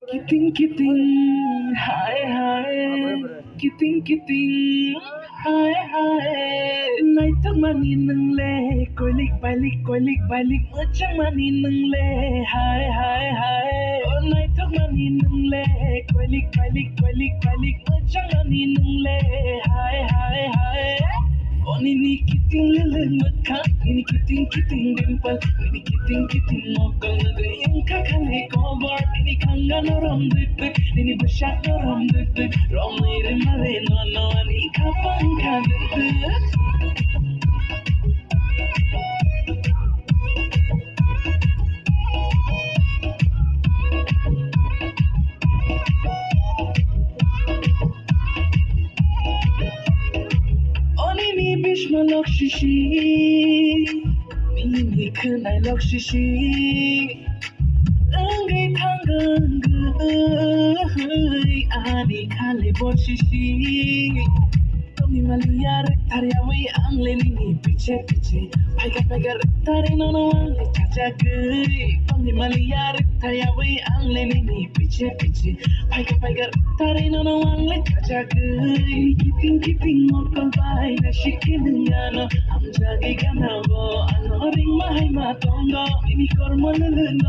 Kiting kiting, hi hi. Kiting kiting, hi hi. Nay tak mani nang le, kolik balik macam mani nang le, hi hi hi. Oh nay tak mani nang le, kolik balik macam mani nang le, hi hi hi. Oh ini kiting lele makan, ini kiting dimple, ini kiting mokal yang kakale kokborok, ini kangen orang dek, ini besar orang dek, ramai remale no ini kapan kadek. Oh ini bisma lok shishi, ini kenai lok shishi. Enggai tanggang ani kale bosisi Tomni maliyar tariawi angle nini piche Pagar tari nono angle chacha gui Tomni maliyar tariawi angle nini piche Pagar tari nono angle chacha gui Kiting mokal bai na shikidungano Am jagi ganabo ano ring mahai matongo Ini kormo leleno